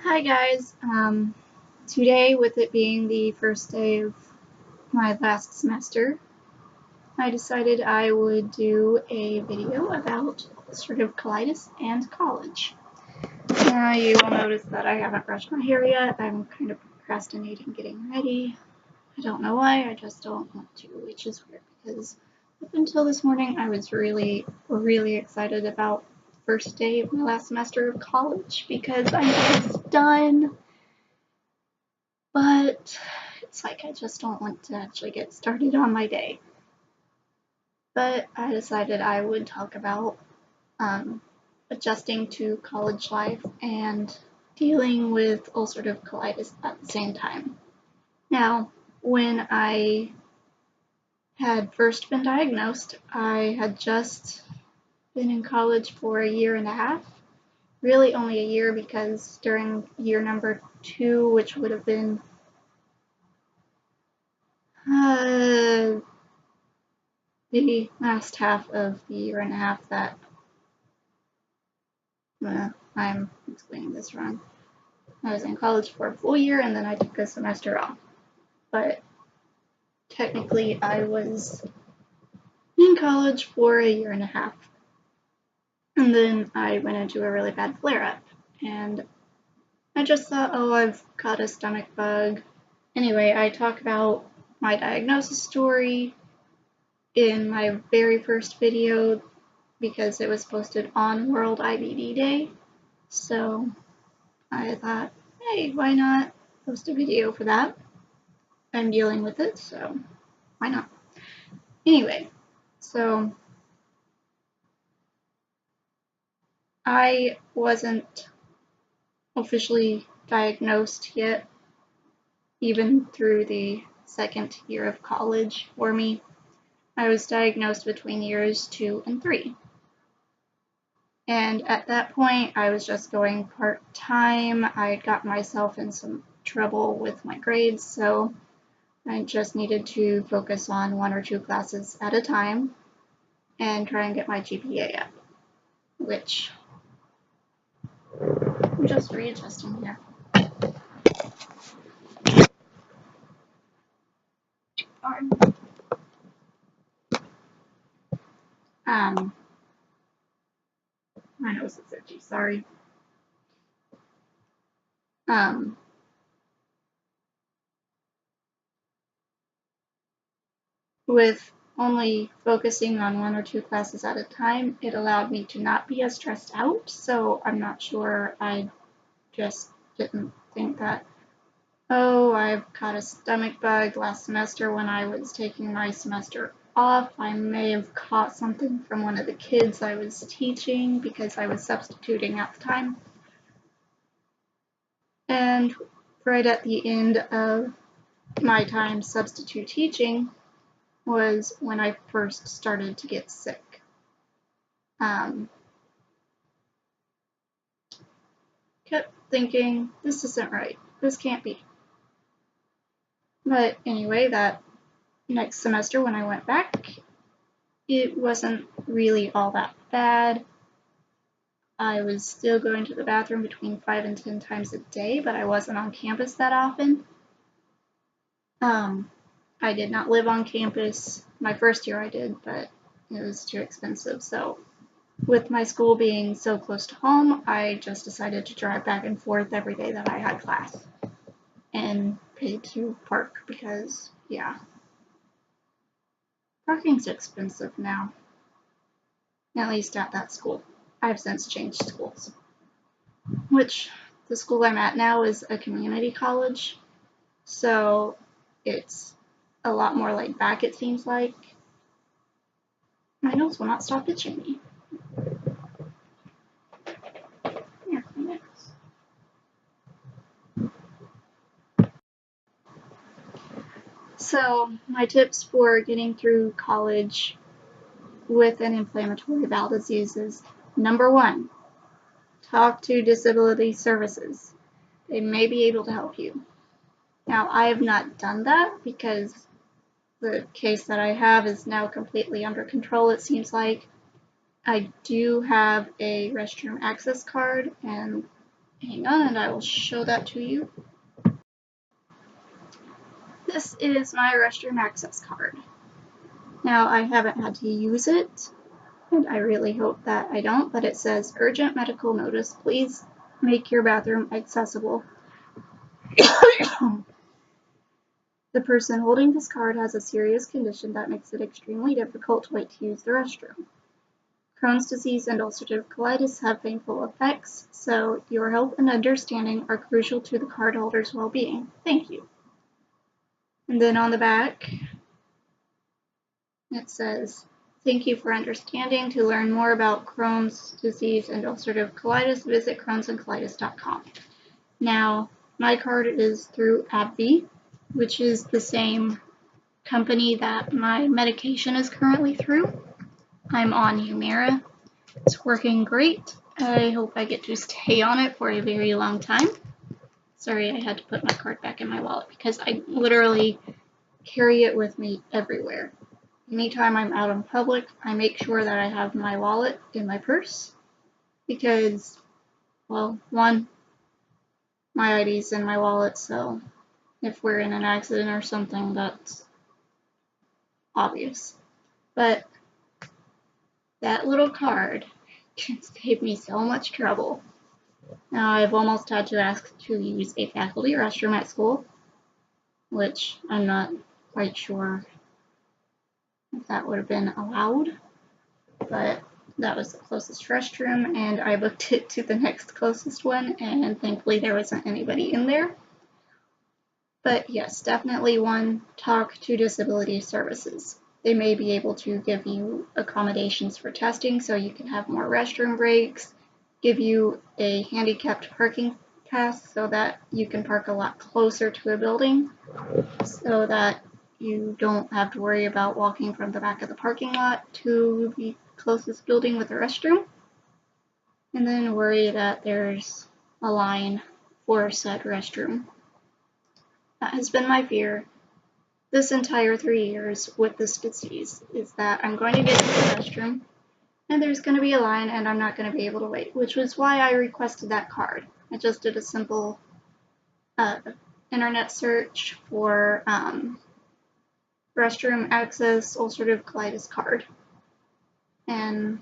Hi guys, today with it being the first day of my last semester, I decided I would do a video about ulcerative colitis and college. You will notice that I haven't brushed my hair yet. I'm kind of procrastinating getting ready. I don't know why, I just don't want to, which is weird because up until this morning I was really excited about the first day of my last semester of college because I'm almost done. But it's like I just don't want to actually get started on my day. But I decided I would talk about adjusting to college life and dealing with ulcerative colitis at the same time. Now, when I had first been diagnosed, I had just been in college for a year and a half. Really only a year because during year number 2, which would have been the last half of the year and a half that I'm explaining this wrong. I was in college for a full year and then I took a semester off. But technically I was in college for a year and a half. And then I went into a really bad flare-up. And I just thought, oh, I've caught a stomach bug. Anyway, I talk about my diagnosis story in my very first video because it was posted on World IBD Day. So I thought, hey, why not post a video for that? I'm dealing with it, so why not? Anyway, so I wasn't officially diagnosed yet, even through the second year of college for me. I was diagnosed between years 2 and 3. And at that point, I was just going part-time. I had gotten myself in some trouble with my grades, so I just needed to focus on 1 or 2 classes at a time and try and get my GPA up, which I'm just readjusting here. My nose is itchy, sorry. With only focusing on 1 or 2 classes at a time, it allowed me to not be as stressed out, so I'm not sure, I just didn't think that, oh, I've caught a stomach bug last semester when I was taking my semester off. I may have caught something from one of the kids I was teaching because I was substituting at the time. And right at the end of my time substitute teaching was when I first started to get sick. Kept thinking, this isn't right. This can't be. But anyway, that next semester when I went back, it wasn't really all that bad. I was still going to the bathroom between 5 and 10 times a day, but I wasn't on campus that often. I did not live on campus. My first year I did, but it was too expensive. So with my school being so close to home, I just decided to drive back and forth every day that I had class and pay to park because, yeah, parking's expensive now, at least at that school. I've since changed schools, which the school I'm at now is a community college, so it's a lot more laid back, it seems like. My nose will not stop itching me. Here, my nose. So, my tips for getting through college with an inflammatory bowel disease is, number 1, talk to disability services. They may be able to help you. Now, I have not done that because the case that I have is now completely under control, it seems like. I do have a restroom access card, and Hang on, and I will show that to you. This is my restroom access card. Now, I haven't had to use it, and I really hope that I don't, but it says, urgent medical notice, please make your bathroom accessible. The person holding this card has a serious condition that makes it extremely difficult to wait to use the restroom. Crohn's disease and ulcerative colitis have painful effects, so your help and understanding are crucial to the cardholder's well-being. Thank you. And then on the back, it says, thank you for understanding. To learn more about Crohn's disease and ulcerative colitis, visit crohnsandcolitis.com. Now, my card is through AbbVie, which is the same company that my medication is currently through. I'm on Humira. It's working great. I hope I get to stay on it for a very long time. Sorry, I had to put my card back in my wallet because I literally carry it with me everywhere. Anytime I'm out in public, I make sure that I have my wallet in my purse because, well, one, my ID's in my wallet, so if we're in an accident or something, that's obvious. But that little card can save me so much trouble. Now, I've almost had to ask to use a faculty restroom at school, which I'm not quite sure if that would have been allowed, but that was the closest restroom, and I booked it to the next closest one, and thankfully there wasn't anybody in there. But yes, definitely one, talk to disability services. They may be able to give you accommodations for testing so you can have more restroom breaks, give you a handicapped parking pass so that you can park a lot closer to a building so that you don't have to worry about walking from the back of the parking lot to the closest building with a restroom, and then worry that there's a line for said restroom. That has been my fear this entire 3 years with this disease, is that I'm going to get to the restroom and there's going to be a line and I'm not going to be able to wait, which was why I requested that card. I just did a simple internet search for restroom access ulcerative colitis card, and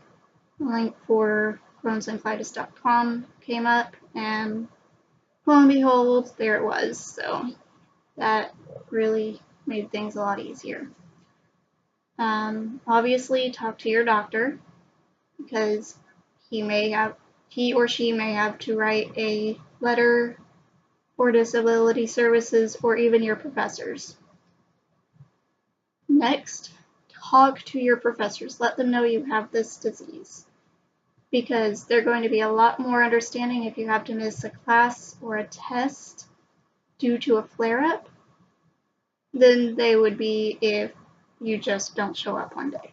the link for crohnsandcolitis.com came up, and lo and behold, there it was. So that really made things a lot easier. Obviously, talk to your doctor because he or she may have to write a letter for disability services or even your professors. Next, talk to your professors. Let them know you have this disease because they're going to be a lot more understanding if you have to miss a class or a test due to a flare-up than they would be if you just don't show up one day.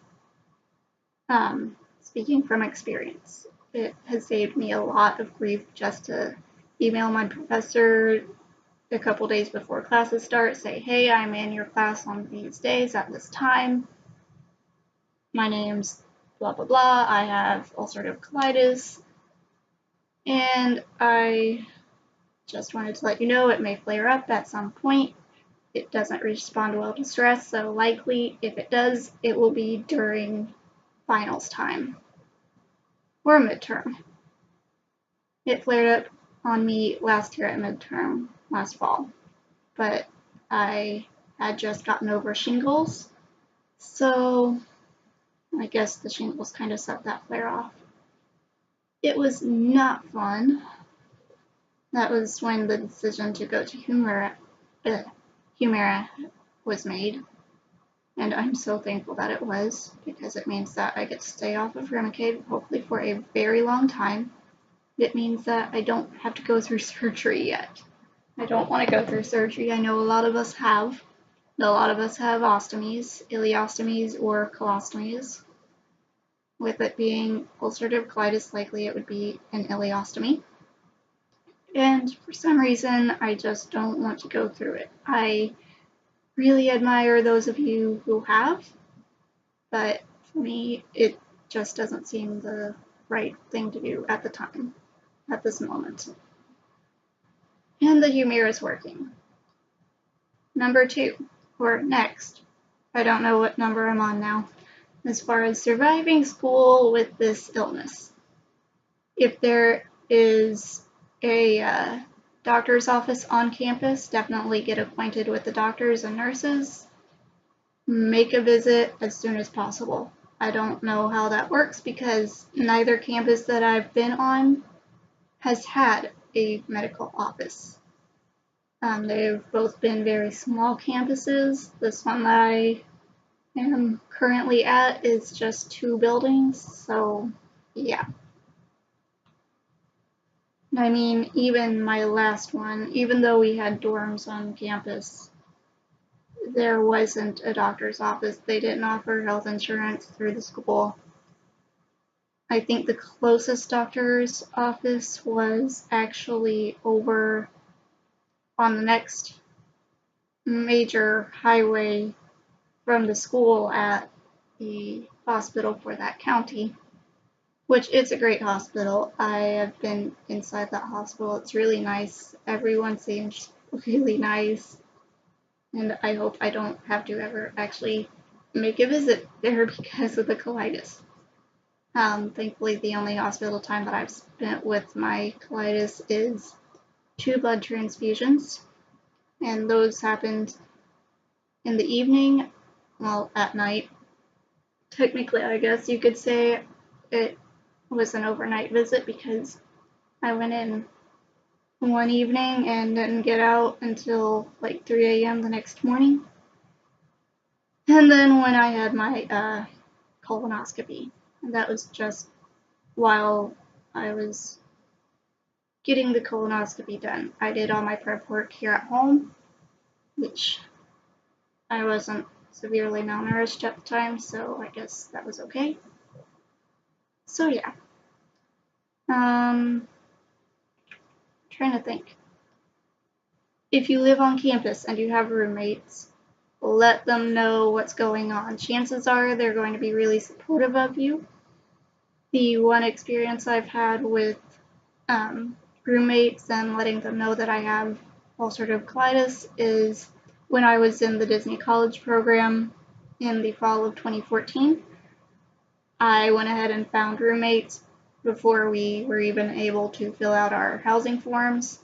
Speaking from experience, it has saved me a lot of grief just to email my professor a couple days before classes start, say, hey, I'm in your class on these days at this time. My name's blah, blah, blah. I have ulcerative colitis, and I just wanted to let you know it may flare up at some point. It doesn't respond well to stress, so likely, if it does, it will be during finals time or midterm. It flared up on me last year at midterm, last fall, but I had just gotten over shingles, so I guess the shingles kind of set that flare off. It was not fun. That was when the decision to go to Humira was made, and I'm so thankful that it was, because it means that I get to stay off of Remicade hopefully for a very long time. It means that I don't have to go through surgery yet. I don't want to go through surgery. I know a lot of us have. A lot of us have ostomies, ileostomies, or colostomies. With it being ulcerative colitis, likely it would be an ileostomy. And for some reason, I just don't want to go through it. I really admire those of you who have, but for me, it just doesn't seem the right thing to do at the time, at this moment. and the Humira is working. Number 2, or next, I don't know what number I'm on now, as far as surviving school with this illness. If there is a doctor's office on campus, definitely get acquainted with the doctors and nurses. Make a visit as soon as possible. I don't know how that works because neither campus that I've been on has had a medical office. They've both been very small campuses. This one that I am currently at is just 2 buildings, so yeah. I mean, even my last one, even though we had dorms on campus, there wasn't a doctor's office. They didn't offer health insurance through the school. I think the closest doctor's office was actually over on the next major highway from the school at the hospital for that county, which it's a great hospital. I have been inside that hospital. It's really nice. Everyone seems really nice, and I hope I don't have to ever actually make a visit there because of the colitis. Thankfully, the only hospital time that I've spent with my colitis is 2 blood transfusions, and those happened in the evening, well, at night. Technically, I guess you could say it was an overnight visit because I went in one evening and didn't get out until like 3 a.m. the next morning. And then when I had my colonoscopy, and that was just while I was getting the colonoscopy done. I did all my prep work here at home, which I wasn't severely malnourished at the time, so I guess that was okay. So yeah. Trying to think. If you live on campus and you have roommates, let them know what's going on. Chances are they're going to be really supportive of you. The one experience I've had with roommates and letting them know that I have ulcerative colitis is when I was in the Disney College program in the fall of 2014. I went ahead and found roommates before we were even able to fill out our housing forms.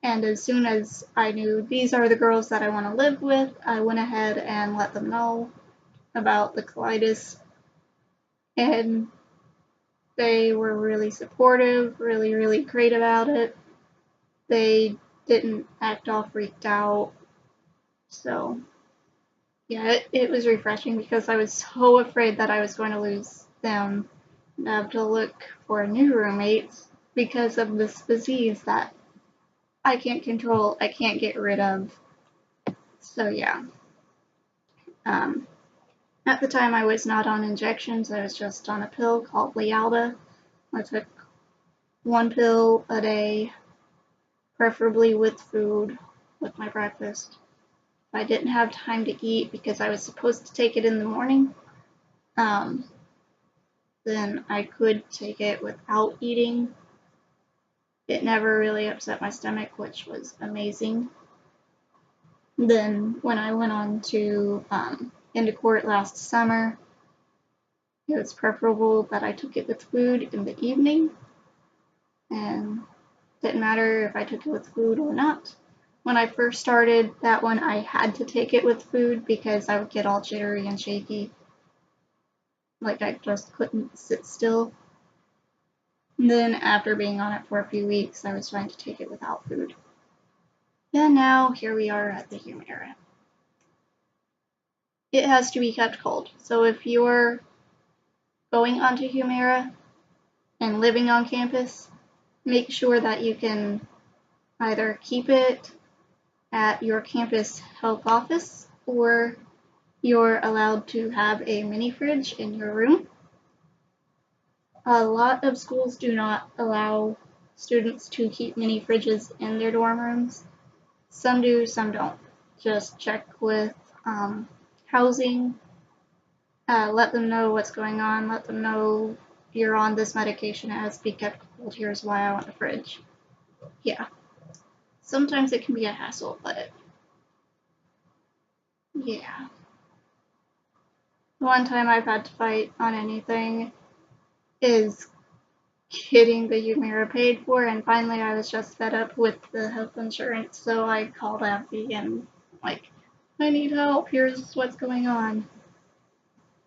And as soon as I knew these are the girls that I want to live with, I went ahead and let them know about the colitis. And they were really supportive, really, really great about it. They didn't act all freaked out. So, yeah, it was refreshing because I was so afraid that I was going to lose them and have to look for new roommates because of this disease that I can't control, I can't get rid of. So, yeah. At the time, I was not on injections. I was just on a pill called Lialda. I took 1 pill a day, preferably with food, with my breakfast. If I didn't have time to eat because I was supposed to take it in the morning, then I could take it without eating. It never really upset my stomach, which was amazing. Then when I went on to into court last summer, it was preferable that I took it with food in the evening, and it didn't matter if I took it with food or not. When I first started that one, I had to take it with food because I would get all jittery and shaky. Like I just couldn't sit still. And then after being on it for a few weeks, I was trying to take it without food. And now here we are at the Humira. It has to be kept cold. So if you're going onto Humira and living on campus, make sure that you can either keep it at your campus health office or you're allowed to have a mini fridge in your room. A lot of schools do not allow students to keep mini fridges in their dorm rooms. Some do, some don't. Just check with housing. Let them know what's going on. Let them know you're on this medication. It has to be kept cold. Here's why I want a fridge. Yeah. sometimes it can be a hassle, but yeah. The one time I've had to fight on anything is getting the Humira paid for, and finally I was just fed up with the health insurance, so I called AbbVie and like, I need help, here's what's going on.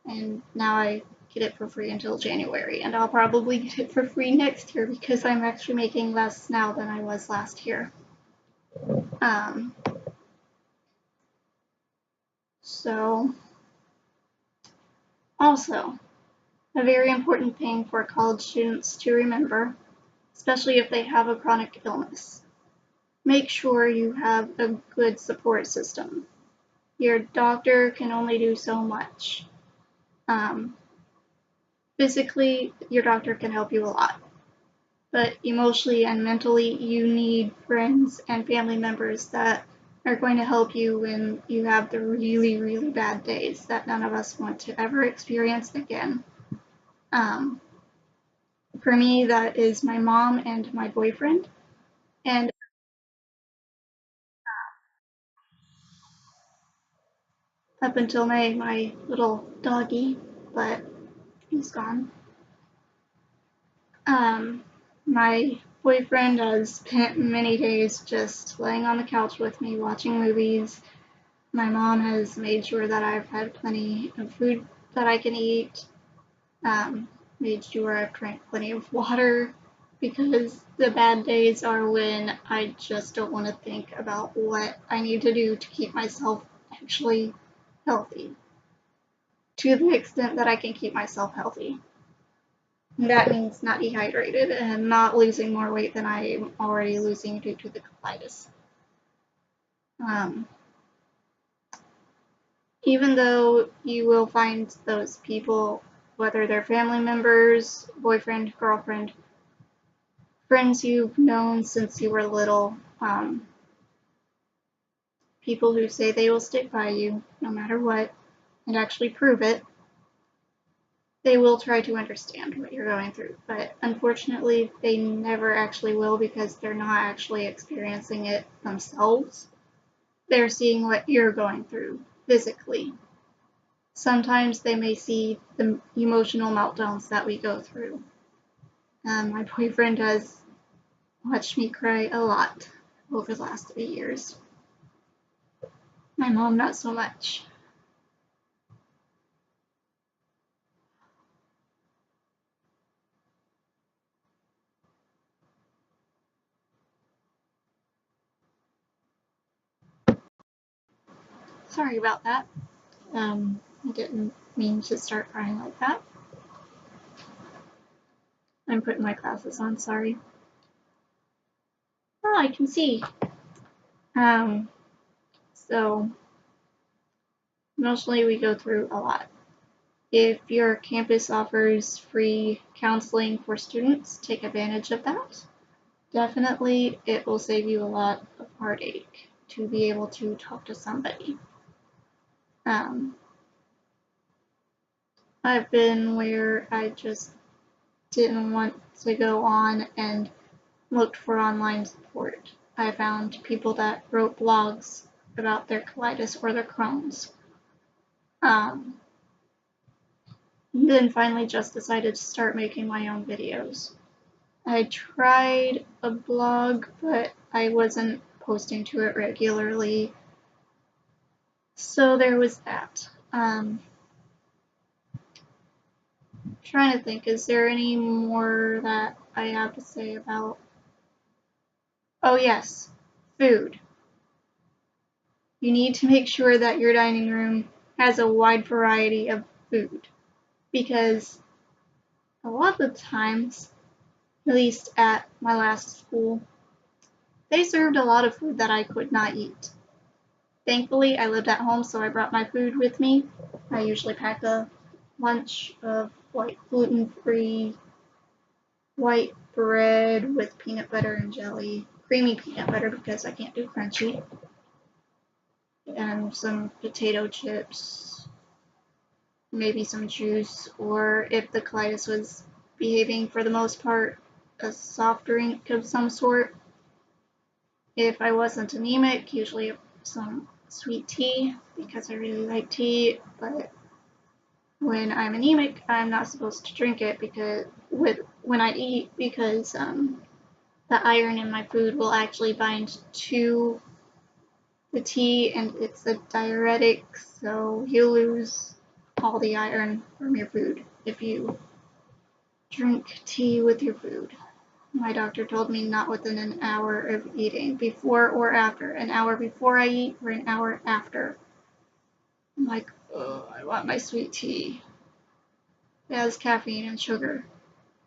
And now I get it for free until January, and I'll probably get it for free next year because I'm actually making less now than I was last year. So, also, a very important thing for college students to remember, especially if they have a chronic illness. Make sure you have a good support system. Your doctor can only do so much. Physically, your doctor can help you a lot, but emotionally and mentally, you need friends and family members that are going to help you when you have the really, really bad days that none of us want to ever experience again. For me, that is my mom and my boyfriend, and up until May, my little doggy, but he's gone. My boyfriend has spent many days just laying on the couch with me watching movies. My mom has made sure that I've had plenty of food that I can eat, made sure I've drank plenty of water, because the bad days are when I just don't want to think about what I need to do to keep myself actually healthy, to the extent that I can keep myself healthy. That means not dehydrated and not losing more weight than I am already losing due to the colitis. Even though you will find those people, whether they're family members, boyfriend, girlfriend, friends you've known since you were little, people who say they will stick by you no matter what and actually prove it, they will try to understand what you're going through. But unfortunately, they never actually will because they're not actually experiencing it themselves. They're seeing what you're going through physically. Sometimes they may see the emotional meltdowns that we go through. My boyfriend has watched me cry a lot over the last 3 years. My mom, not so much. Sorry about that. I didn't mean to start crying like that. I'm putting my glasses on, sorry. Oh, I can see. So, mostly we go through a lot. If your campus offers free counseling for students, take advantage of that. Definitely, it will save you a lot of heartache to be able to talk to somebody. I've been where I just didn't want to go on and looked for online support. I found people that wrote blogs about their colitis or their Crohn's. Then finally just decided to start making my own videos. I tried a blog, but I wasn't posting to it regularly. So there was that. Trying to think, is there any more that I have to say about? Oh yes, food. You need to make sure that your dining room has a wide variety of food, because a lot of the times, at least at my last school, they served a lot of food that I could not eat. Thankfully, I lived at home, so I brought my food with me. I usually pack a lunch of like gluten-free white bread with peanut butter and jelly, creamy peanut butter because I can't do crunchy, and some potato chips, maybe some juice, or if the colitis was behaving for the most part, a soft drink of some sort. if I wasn't anemic, usually some sweet tea because I really like tea, but when I'm anemic, I'm not supposed to drink it because when I eat because the iron in my food will actually bind to the tea and it's a diuretic, so you lose all the iron from your food if you drink tea with your food. My doctor told me not within an hour of eating, before or after. An hour before I eat or an hour after. I'm like, oh, I want my sweet tea. It has caffeine and sugar.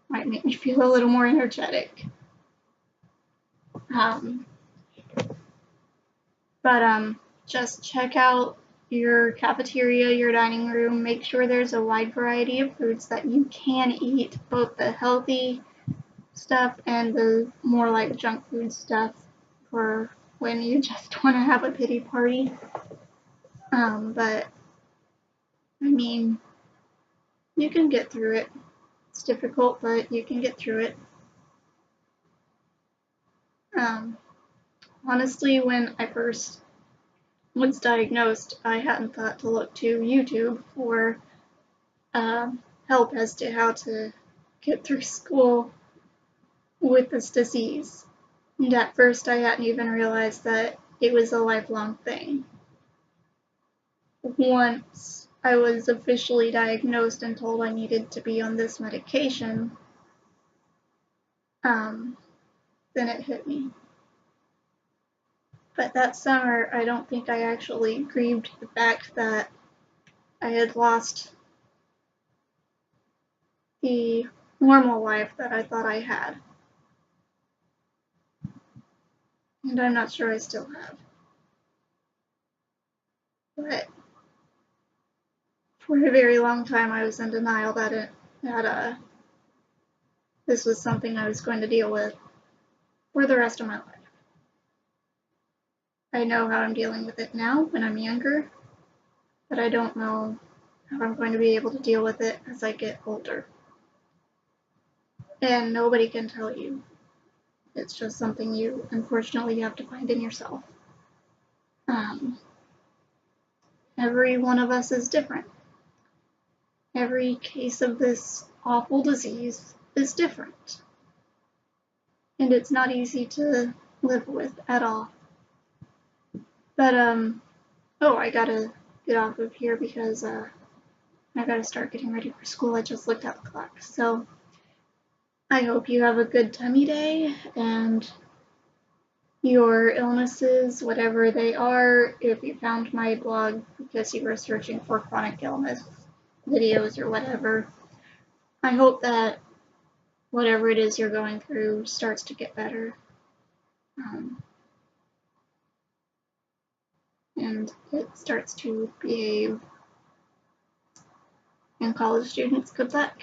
Might make me feel a little more energetic. Just check out your cafeteria, your dining room. Make sure there's a wide variety of foods that you can eat, both the healthy stuff and the more like junk food stuff for when you just want to have a pity party. But I mean, you can get through it. It's difficult, but you can get through it. Honestly, when I first was diagnosed, I hadn't thought to look to YouTube for help as to how to get through school with this disease. And at first, I hadn't even realized that it was a lifelong thing. Once I was officially diagnosed and told I needed to be on this medication, then it hit me. But that summer, I don't think I actually grieved the fact that I had lost the normal life that I thought I had. And I'm not sure I still have. But for a very long time, I was in denial that this was something I was going to deal with for the rest of my life. I know how I'm dealing with it now when I'm younger, but I don't know how I'm going to be able to deal with it as I get older. And nobody can tell you. It's just something you, unfortunately, have to find in yourself. Every one of us is different. Every case of this awful disease is different. And it's not easy to live with at all. But, I gotta get off of here because I gotta start getting ready for school. I just looked at the clock. So I hope you have a good tummy day and your illnesses, whatever they are, if you found my blog because you were searching for chronic illness videos or whatever, I hope that whatever it is you're going through starts to get better. And it starts to behave. And college students, good luck.